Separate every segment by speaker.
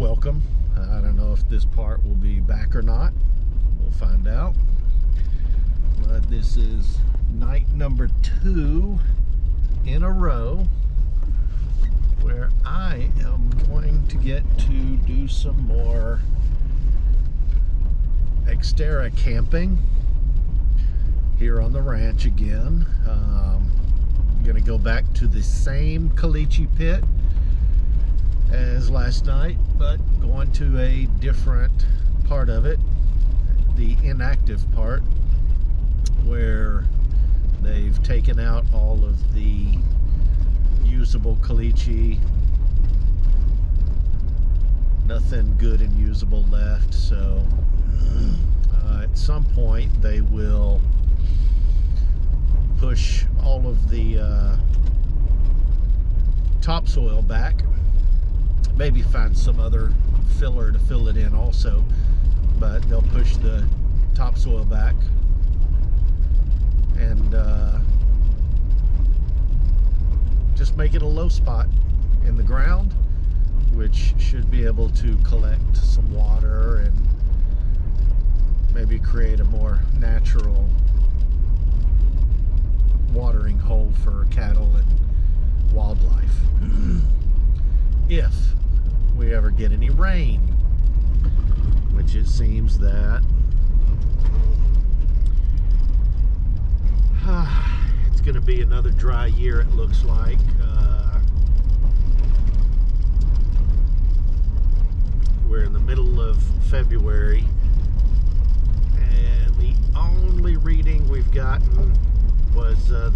Speaker 1: welcome. I don't know if this part will be back or not. We'll find out. But this is night number 2 in a row where I am going to get to do some more Xterra camping here on the ranch again. I'm going to go back to the same caliche pit as last night, but going to a different part of it, the inactive part, where they've taken out all of the usable caliche. Nothing good and usable left, so at some point they will push all of the topsoil back, maybe find some other filler to fill it in also, but they'll push the topsoil back and just make it a low spot in the ground, which should be able to collect some water and maybe create a more natural watering hole for cattle and wildlife. If we ever get any rain, which it seems that it's going to be another dry year, it looks like. We're in the middle of February, and the only reading we've gotten was a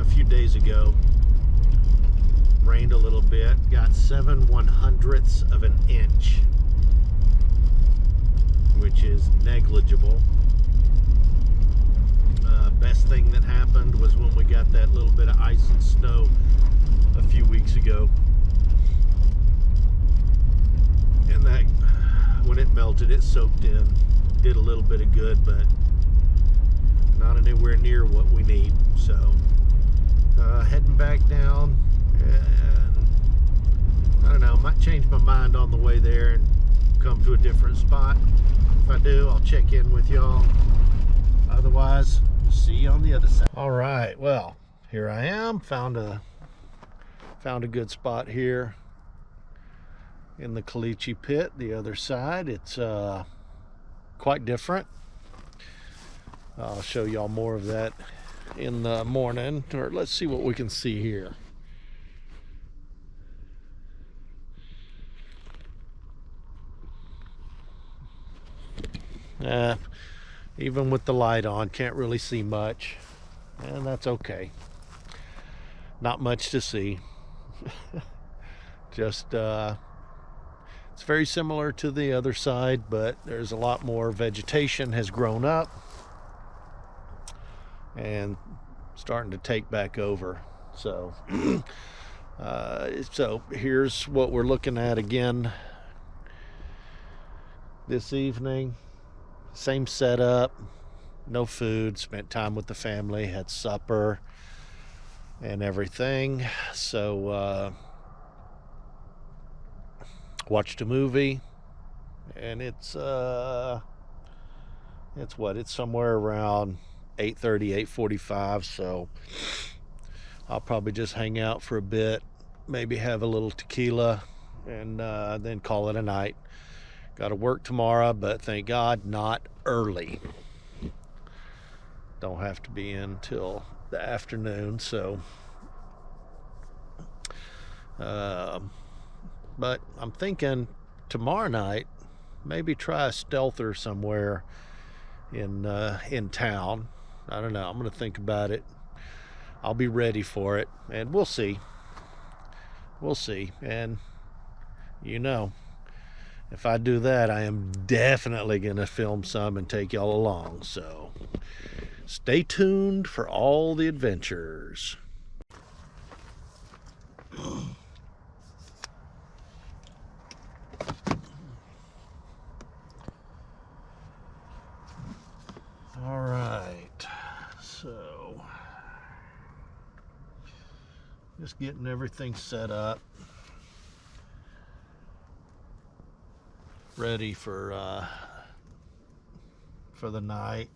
Speaker 1: few days ago. Rained a little bit, got 7/100ths of an inch, which is negligible. Best thing that happened was when we got that little bit of ice and snow a few weeks ago, and that, when it melted, it soaked in, did a little bit of good, but not anywhere near what we need. So heading back down, and I don't know, might change my mind on the way there and come to a different spot. If I do, I'll check in with y'all. Otherwise, see you on the other side. All right, well, here I am. Found a good spot here in the caliche pit. The other side, it's quite different. I'll show y'all more of that in the morning, or let's see what we can see here. Even with the light on, can't really see much, and that's okay. Not much to see. Just it's very similar to the other side, but there's a lot more vegetation has grown up and starting to take back over. So so here's what we're looking at again this evening. Same setup, no food, spent time with the family, had supper and everything. So watched a movie, and it's somewhere around 8:30, 8:45, so I'll probably just hang out for a bit, maybe have a little tequila, and then call it a night. Got to work tomorrow, but thank God not early. Don't have to be in till the afternoon, so but I'm thinking tomorrow night maybe try a stealther somewhere in town. I don't know, I'm gonna think about it. I'll be ready for it, and we'll see. And if I do that, I am definitely gonna film some and take y'all along, so stay tuned for all the adventures. All right, so just getting everything set up. ready for the night.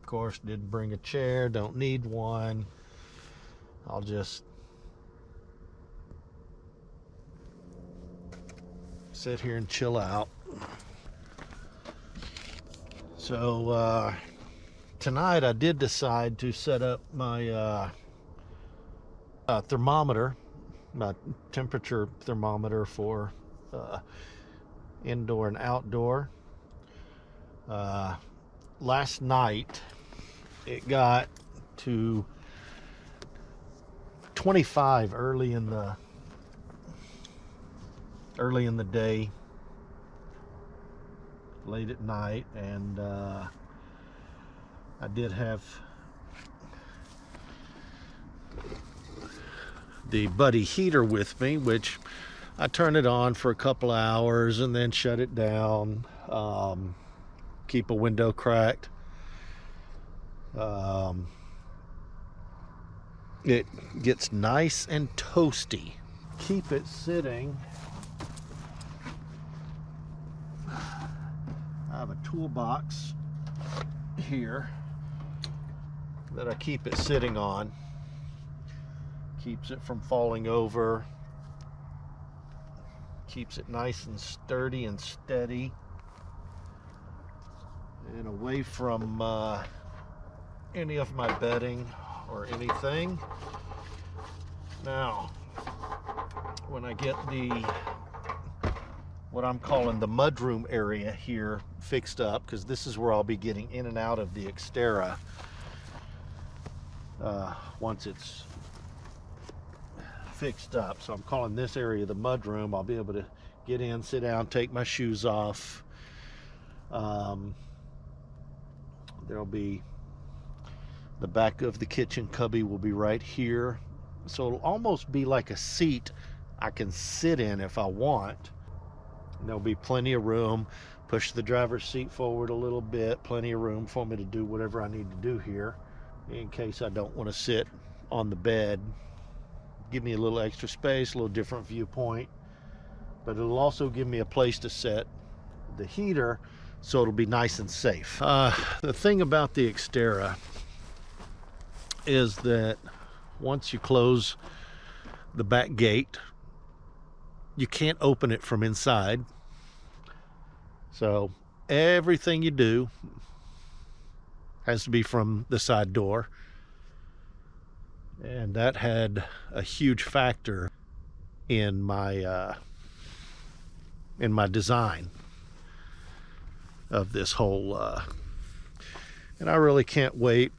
Speaker 1: Of course, didn't bring a chair, don't need one. I'll just sit here and chill out. So tonight I did decide to set up my thermometer, my temperature thermometer for indoor and outdoor. Last night it got to 25 early in the day, late at night, and I did have the Buddy heater with me, which I turn it on for a couple hours and then shut it down, keep a window cracked. It gets nice and toasty. Keep it sitting. I have a toolbox here that I keep it sitting on. Keeps it from falling over. Keeps it nice and sturdy and steady. And away from any of my bedding or anything. Now, when I get what I'm calling the mudroom area here fixed up, because this is where I'll be getting in and out of the Xterra once it's fixed up. So I'm calling this area the mudroom. I'll be able to get in, sit down, take my shoes off. There'll be the back of the kitchen cubby will be right here, so it'll almost be like a seat I can sit in if I want. And there'll be plenty of room. Push the driver's seat forward a little bit, plenty of room for me to do whatever I need to do here in case I don't want to sit on the bed. Give me a little extra space, a little different viewpoint, but it'll also give me a place to set the heater so it'll be nice and safe. The thing about the Xterra is that once you close the back gate, you can't open it from inside. So everything you do has to be from the side door. And that had a huge factor in my design of this whole and I really can't wait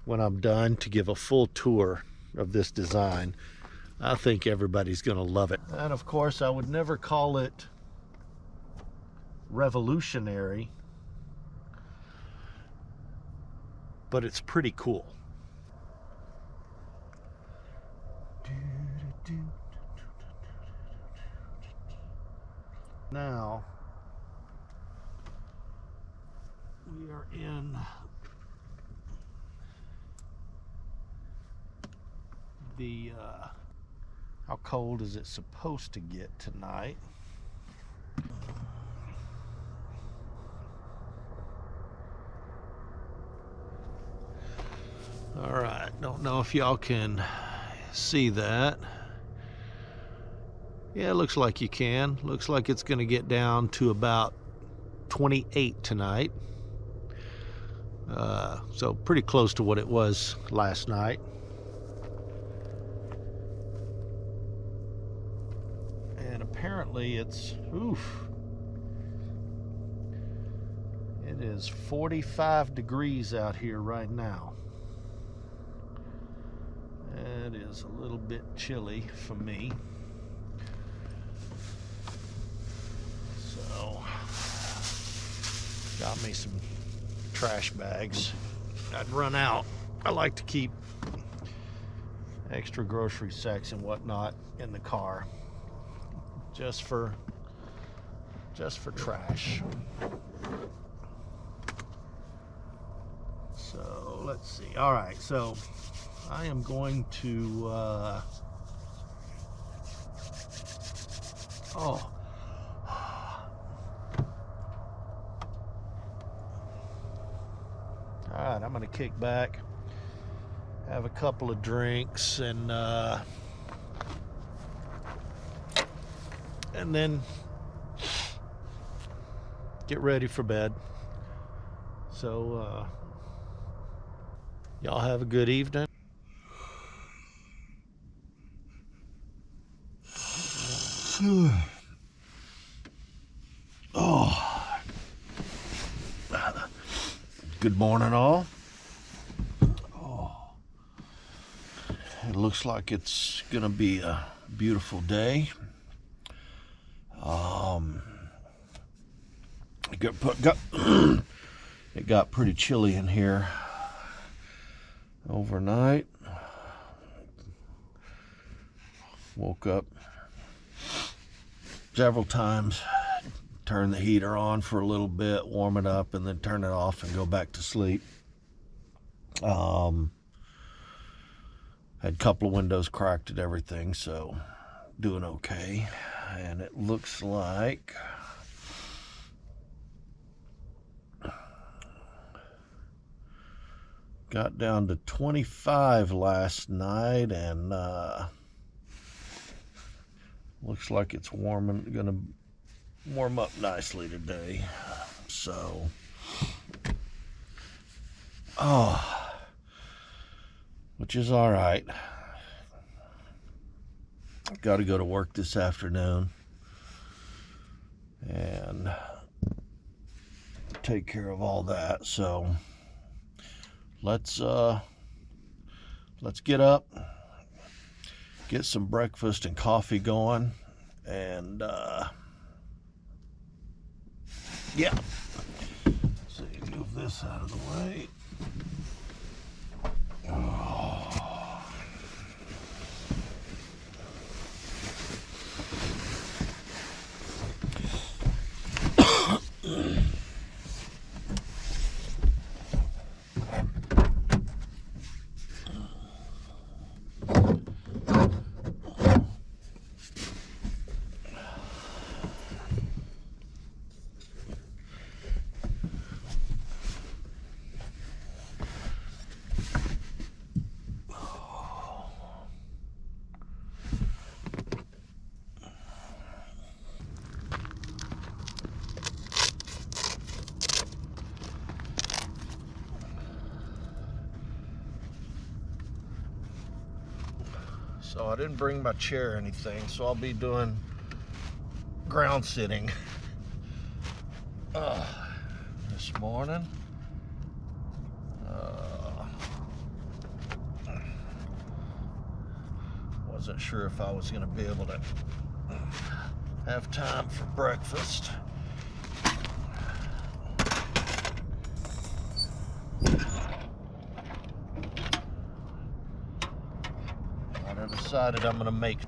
Speaker 1: when I'm done to give a full tour of this design. I think everybody's gonna love it. And of course, I would never call it revolutionary, but it's pretty cool. Now we are in the how cold is it supposed to get tonight? All right, don't know if y'all can see that. Yeah, it looks like you can. Looks like it's going to get down to about 28 tonight. So pretty close to what it was last night. And apparently it's, it is 45 degrees out here right now. It is a little bit chilly for me. So, got me some trash bags. I'd run out. I like to keep extra grocery sacks and whatnot in the car, just for trash. So let's see. All right, so I am going to I'm gonna kick back, have a couple of drinks, and then get ready for bed. So y'all have a good evening. Oh, good morning, all. Oh, it looks like it's gonna be a beautiful day. It got pretty chilly in here overnight. Woke up several times, turn the heater on for a little bit, warm it up, and then turn it off and go back to sleep. Had a couple of windows cracked and everything, so doing okay. And it looks like got down to 25 last night, and looks like it's gonna warm up nicely today. So, which is all right. Got to go to work this afternoon and take care of all that. So let's get up, get some breakfast and coffee going, and yeah. So you move this out of the way. So I didn't bring my chair or anything, so I'll be doing ground sitting this morning. Wasn't sure if I was going to be able to have time for breakfast. I decided I'm going to make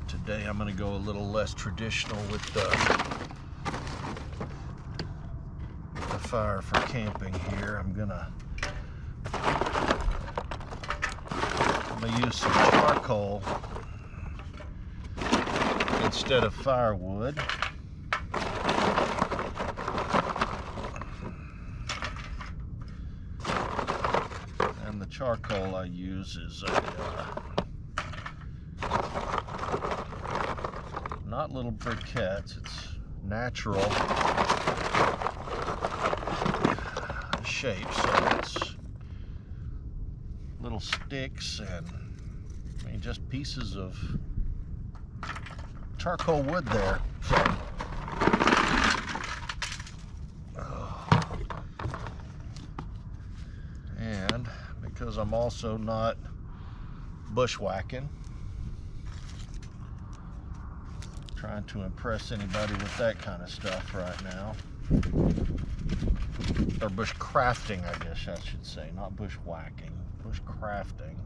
Speaker 1: today. I'm going to go a little less traditional with the fire for camping here. I'm gonna use some charcoal instead of firewood. And the charcoal I use is not little briquettes, it's natural shape, so it's little sticks and just pieces of charcoal wood there. So, and because I'm also not bushwhacking, trying to impress anybody with that kind of stuff right now. Or bushcrafting, I guess I should say, not bushwhacking, bushcrafting.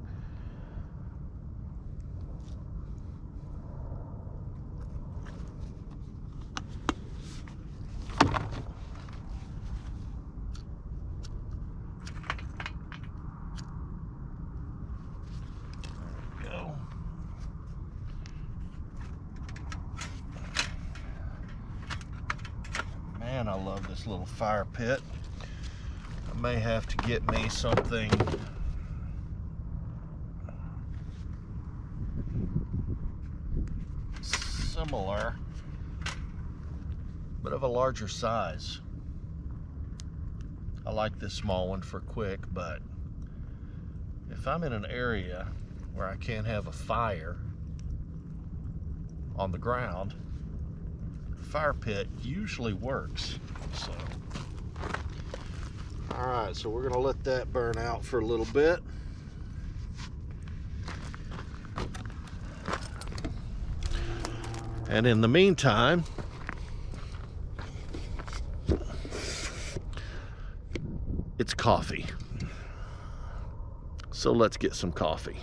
Speaker 1: There we go. this little fire pit. I may have to get me something similar, but of a larger size. I like this small one for quick, but if I'm in an area where I can't have a fire on the ground, fire pit usually works. So, all right, so we're gonna let that burn out for a little bit. And in the meantime, it's coffee. So let's get some coffee.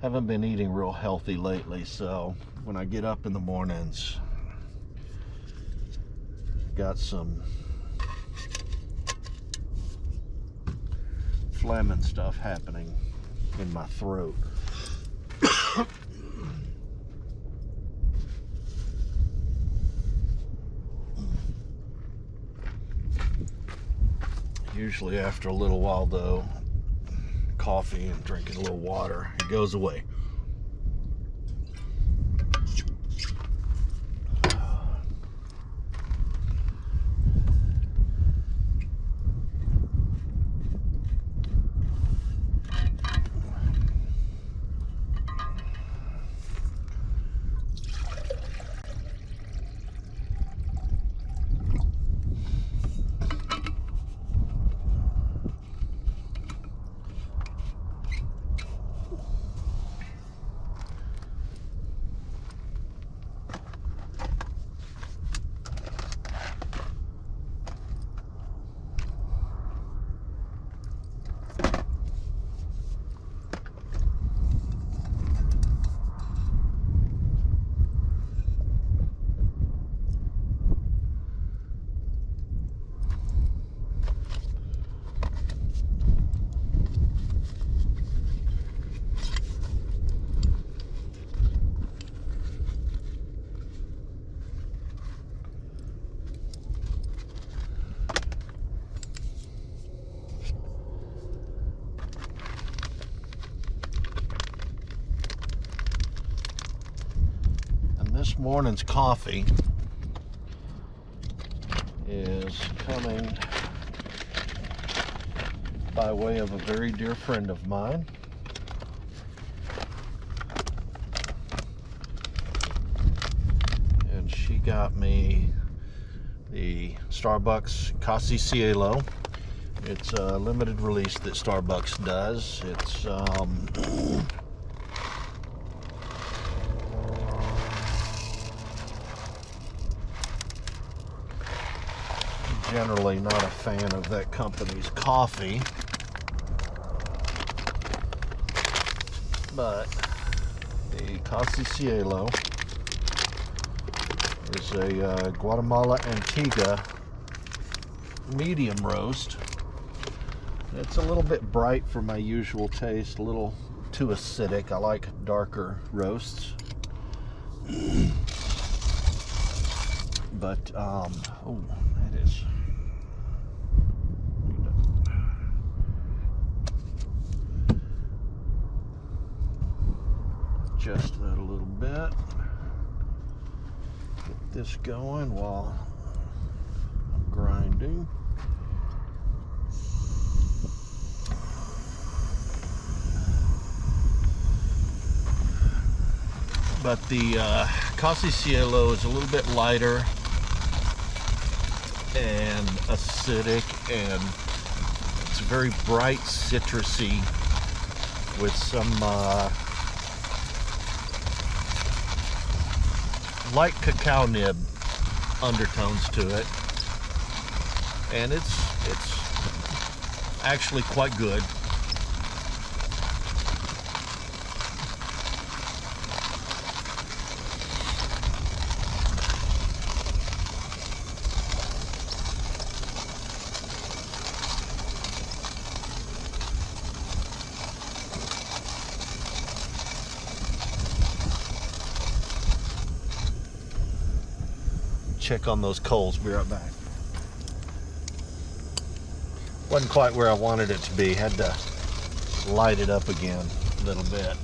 Speaker 1: Haven't been eating real healthy lately, so when I get up in the mornings, got some phlegm and stuff happening in my throat. Usually after a little while though, coffee and drinking a little water, it goes away. This morning's coffee is coming by way of a very dear friend of mine. And she got me the Starbucks Casi Cielo. It's a limited release that Starbucks does. It's generally not a fan of that company's coffee, but the Casi Cielo is a Guatemala Antigua medium roast. It's a little bit bright for my usual taste, a little too acidic. I like darker roasts. But oh, it is. Adjust that a little bit. Get this going while I'm grinding. But the Casi Cielo is a little bit lighter and acidic, and it's very bright citrusy with some light cacao nib undertones to it. and it's actually quite good. Check on those coals. Be right back. Wasn't quite where I wanted it to be. Had to light it up again a little bit.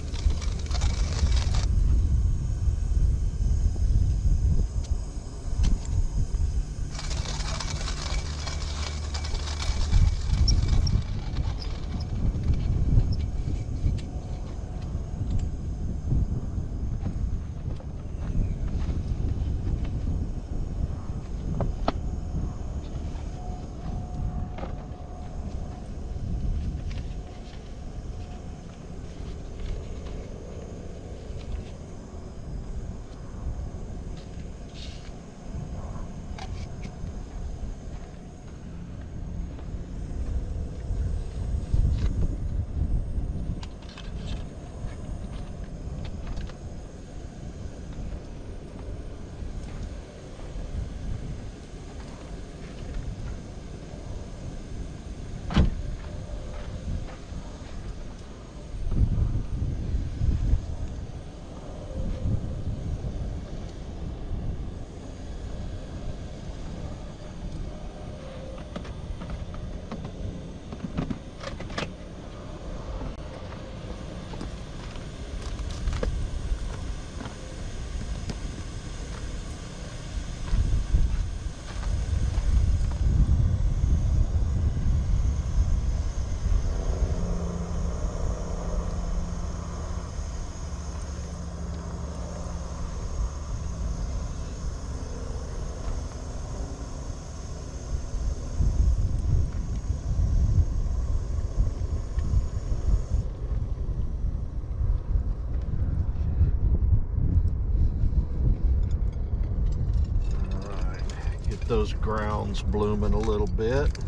Speaker 1: Those grounds blooming a little bit.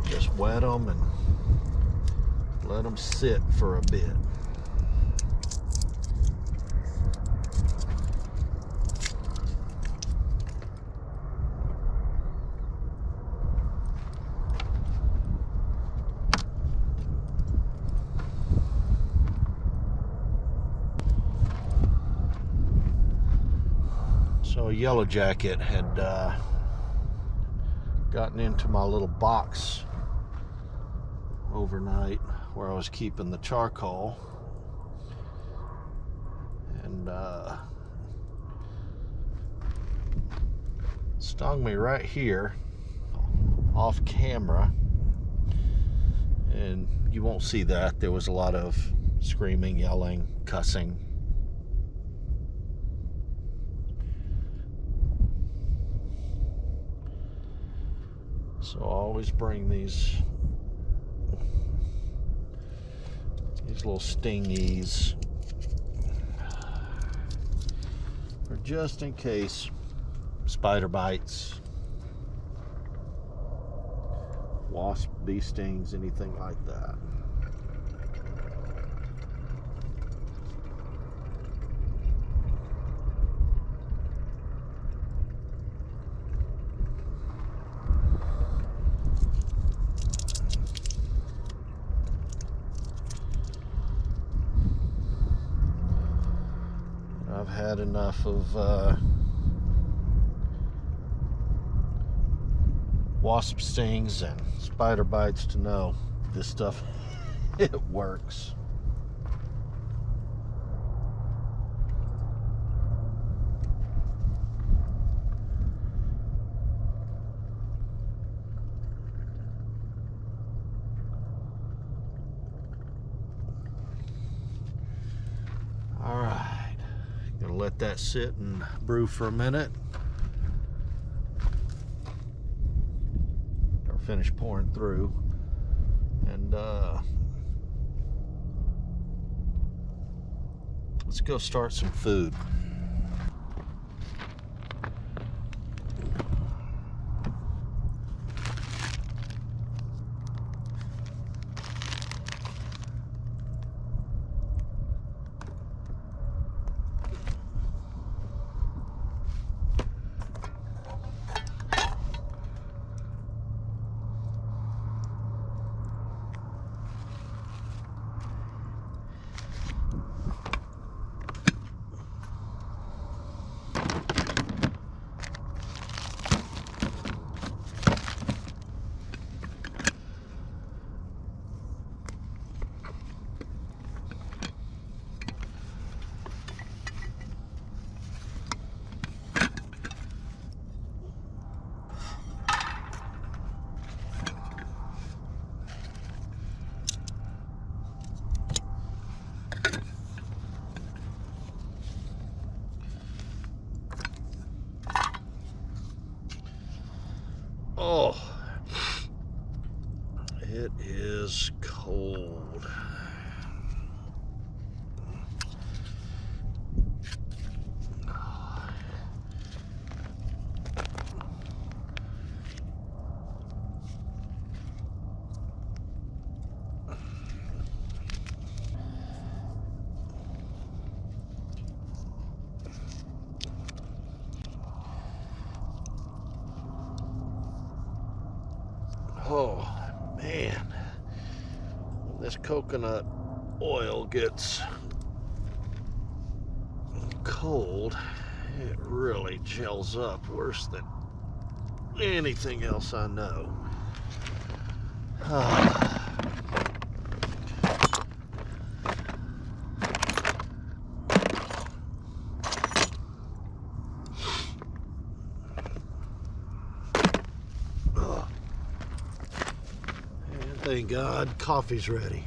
Speaker 1: Just wet them and let them sit for a bit. So a yellow jacket had gotten into my little box overnight where I was keeping the charcoal, and stung me right here off camera, and you won't see that. There was a lot of screaming, yelling, cussing. So I always bring these little stingies, or just in case spider bites, wasp, bee stings, anything like that. I've had enough of wasp stings and spider bites to know this stuff, it works. All right. Gonna let that sit and brew for a minute, or finish pouring through, and let's go start some food. It is cold. Oh man, when this coconut oil gets cold, it really gels up worse than anything else I know. And thank God, coffee's ready.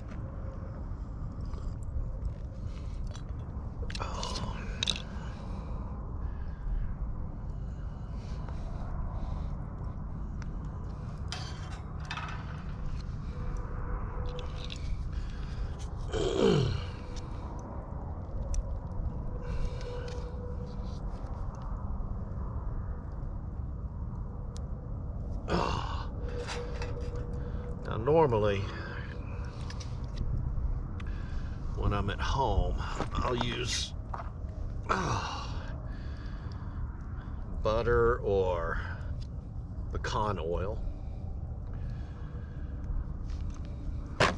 Speaker 1: Now normally, when I'm at home, I'll use butter or pecan oil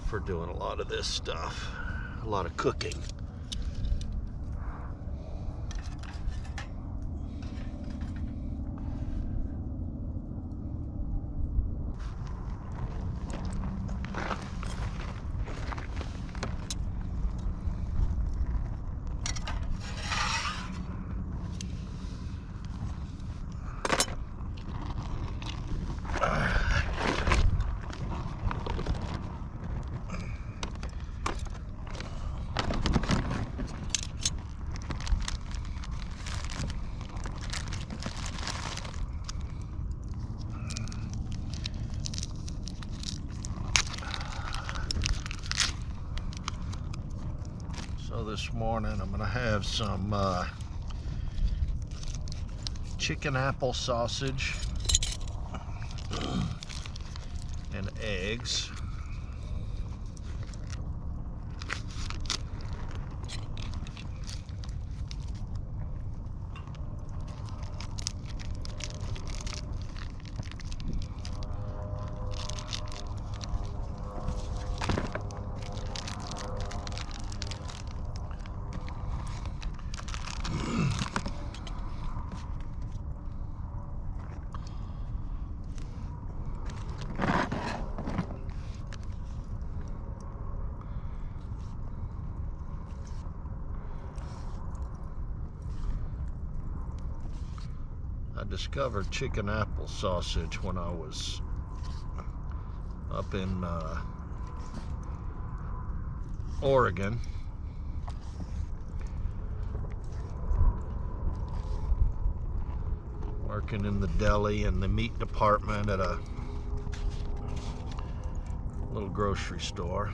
Speaker 1: for doing a lot of this stuff, a lot of cooking. So this morning I'm gonna have some chicken apple sausage and eggs. I discovered chicken apple sausage when I was up in Oregon. Working in the deli and the meat department at a little grocery store.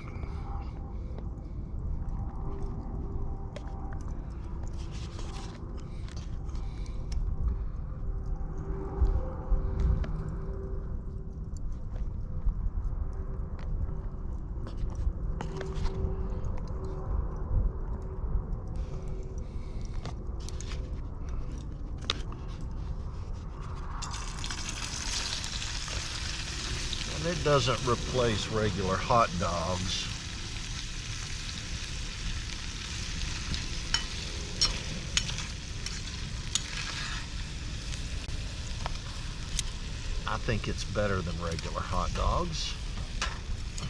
Speaker 1: And it doesn't replace regular hot dogs. I think it's better than regular hot dogs.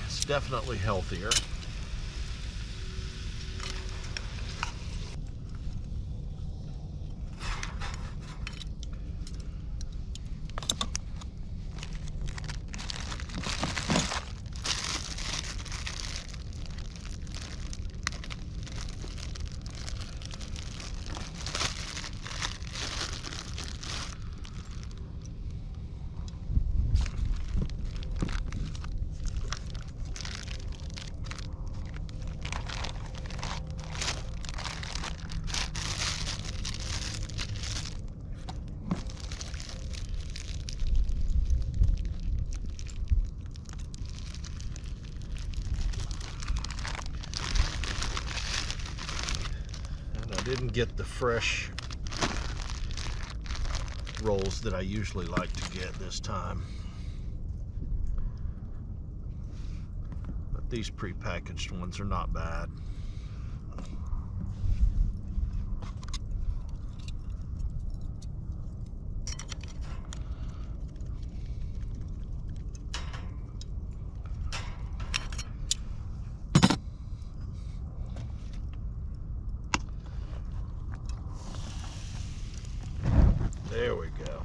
Speaker 1: It's definitely healthier. Didn't get the fresh rolls that I usually like to get this time. But these prepackaged ones are not bad. There we go.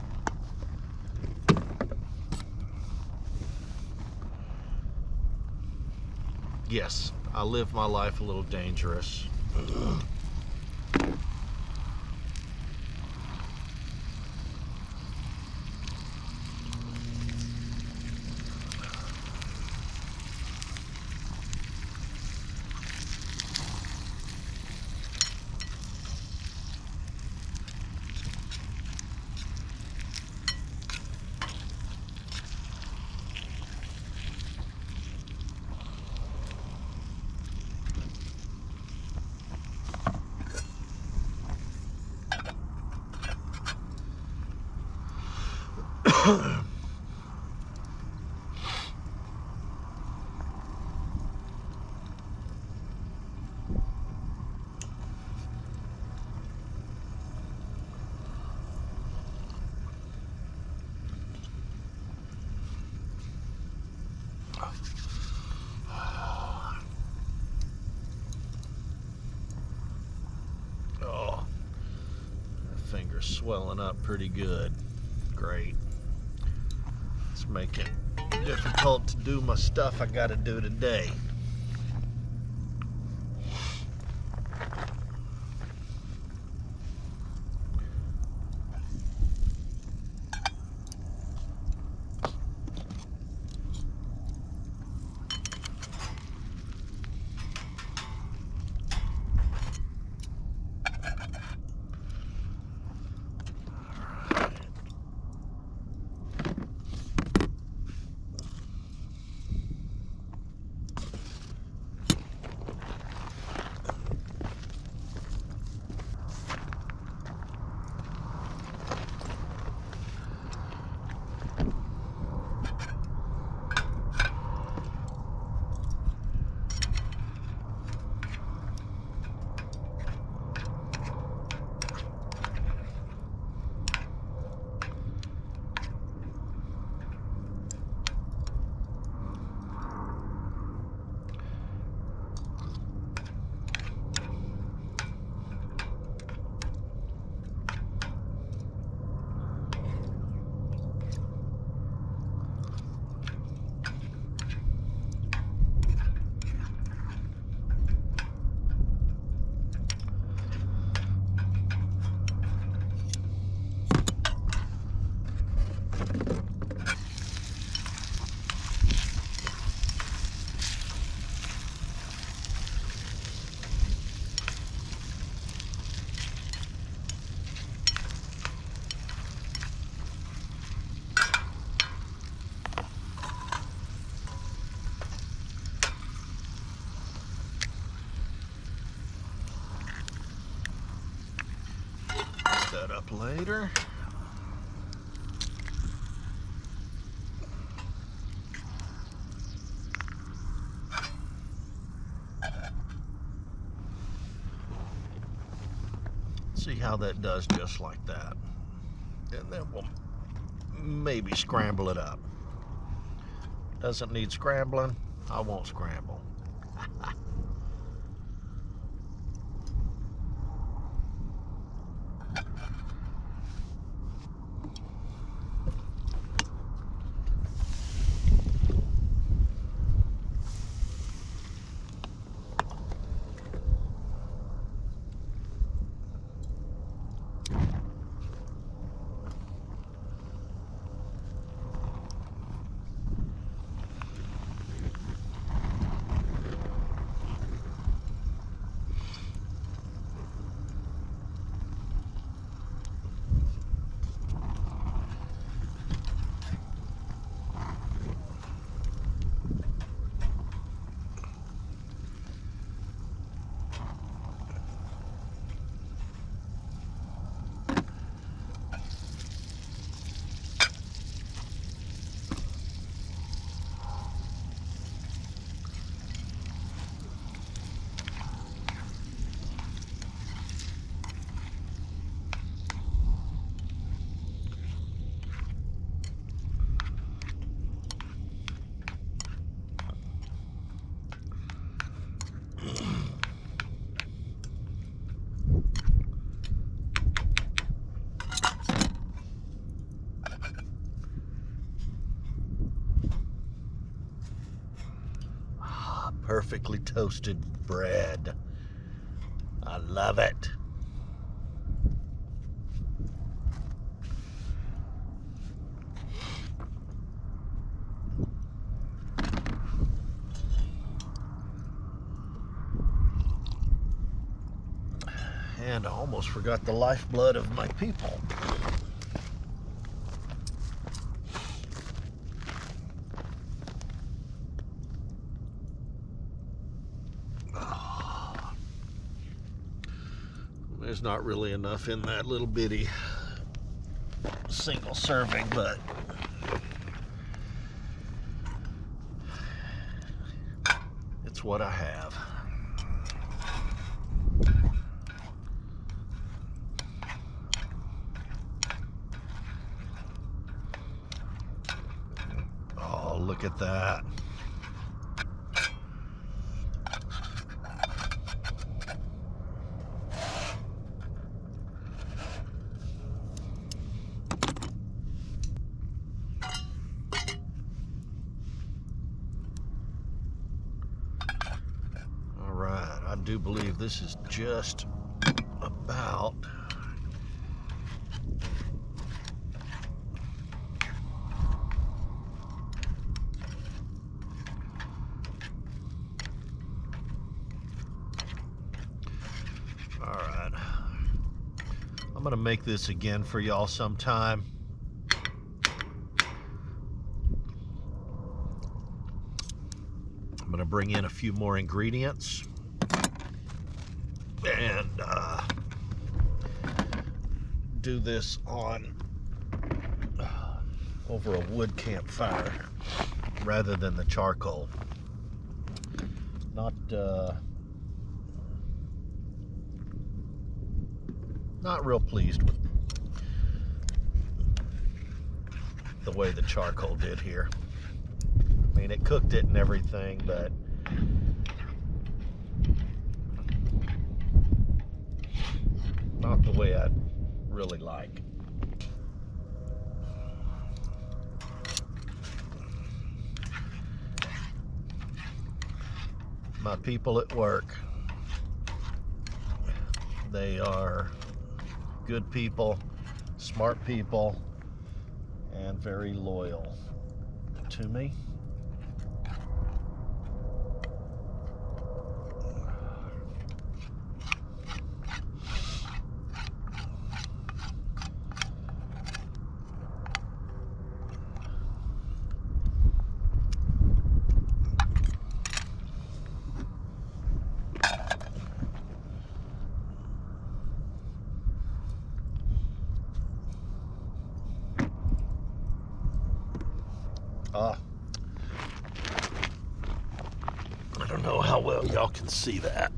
Speaker 1: Yes, I live my life a little dangerous. Oh, my finger's swelling up pretty good. Great. It's making it difficult to do my stuff I gotta do today. That up later. See how that does just like that. And then we'll maybe scramble it up. Doesn't need scrambling. I won't scramble. perfectly toasted bread. I love it. And I almost forgot the lifeblood of my people. There's not really enough in that little bitty single serving, but it's what I have. Oh, look at that. I do believe this is just about all right. I'm gonna make this again for y'all sometime. I'm gonna bring in a few more ingredients and do this on over a wood campfire rather than the charcoal. Not real pleased with the way the charcoal did here. I mean, it cooked it and everything, but not the way I'd really like. My people at work, they are good people, smart people, and very loyal to me. I don't know how well y'all can see that.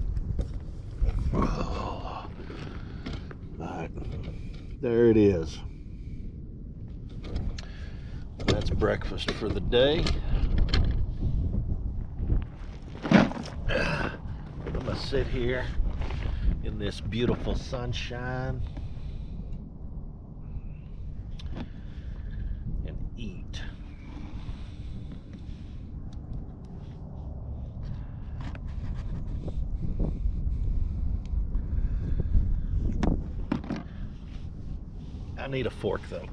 Speaker 1: Oh, but there it is. That's breakfast for the day. I'm gonna sit here in this beautiful sunshine and eat. I need a fork though.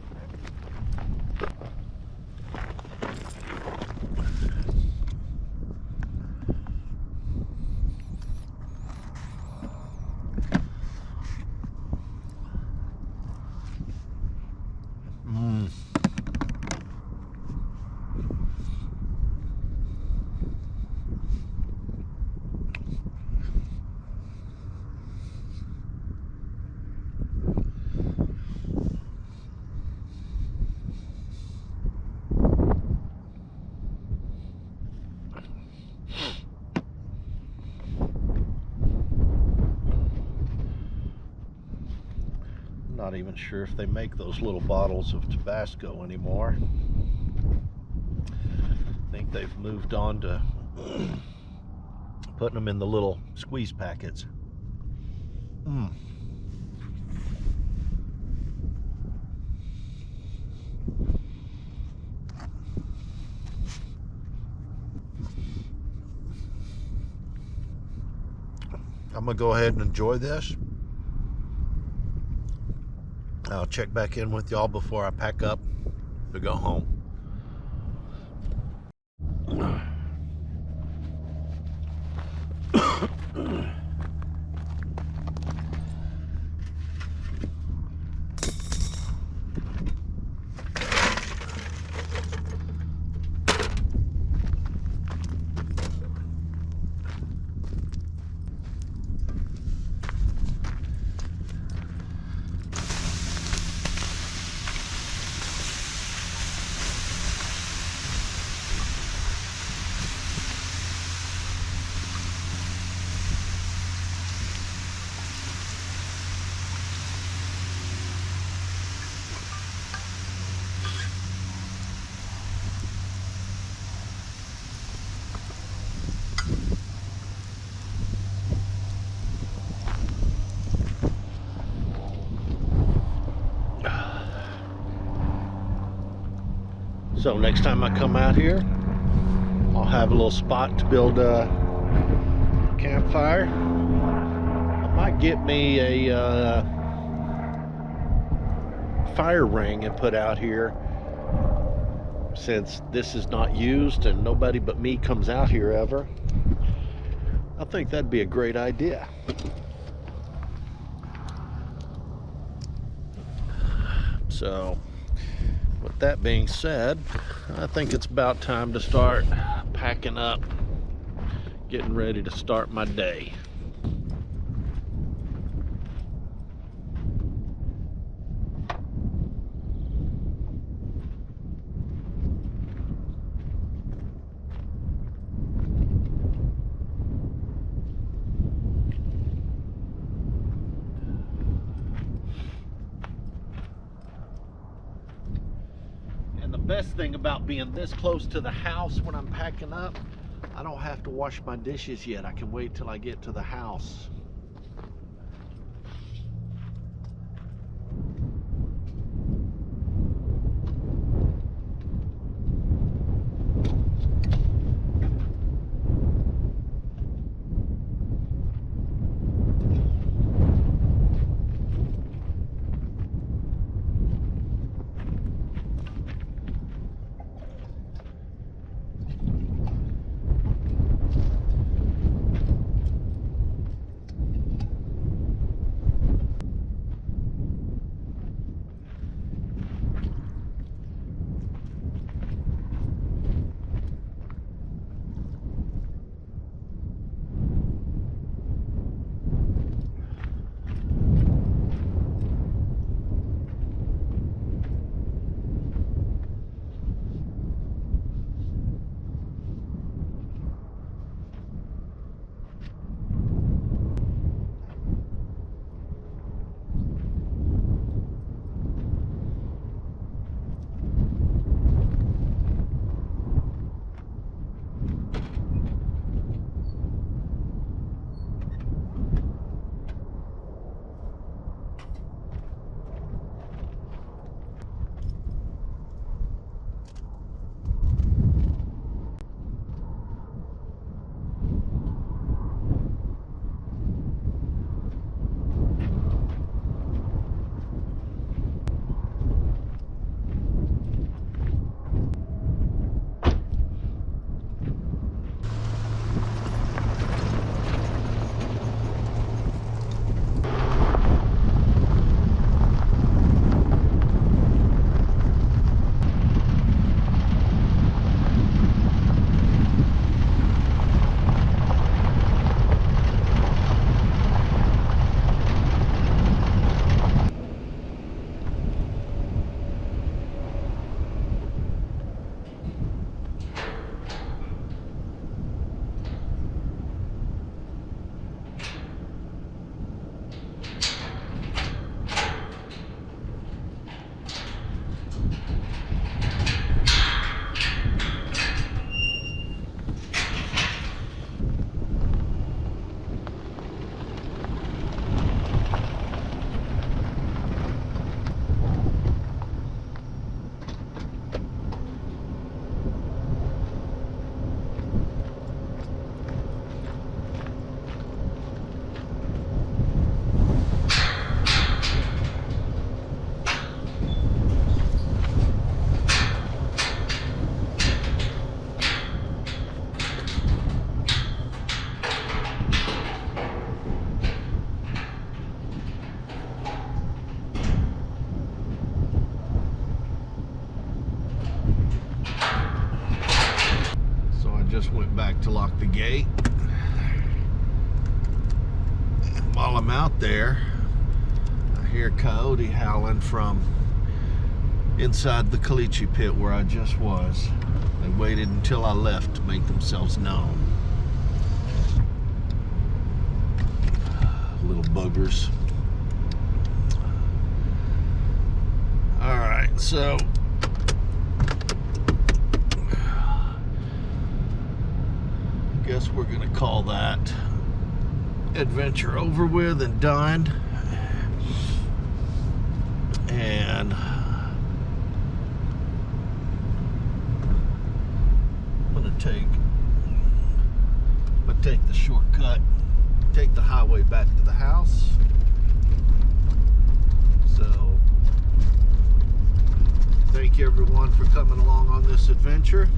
Speaker 1: Not even sure if they make those little bottles of Tabasco anymore. I think they've moved on to putting them in the little squeeze packets. I'm gonna go ahead and enjoy this. I'll check back in with y'all before I pack up to go home. So next time I come out here, I'll have a little spot to build a campfire. I might get me a fire ring and put out here, since this is not used and nobody but me comes out here ever. I think that'd be a great idea. So with that being said, I think it's about time to start packing up, getting ready to start my day. The best thing about being this close to the house when I'm packing up, I don't have to wash my dishes yet. I can wait till I get to the house. just went back to lock the gate. And while I'm out there, I hear coyote howling from inside the caliche pit where I just was. They waited until I left to make themselves known. Little buggers. Alright, so I guess we're gonna call that adventure over with and done. And I'm gonna take the shortcut, take the highway back to the house. So thank you everyone for coming along on this adventure.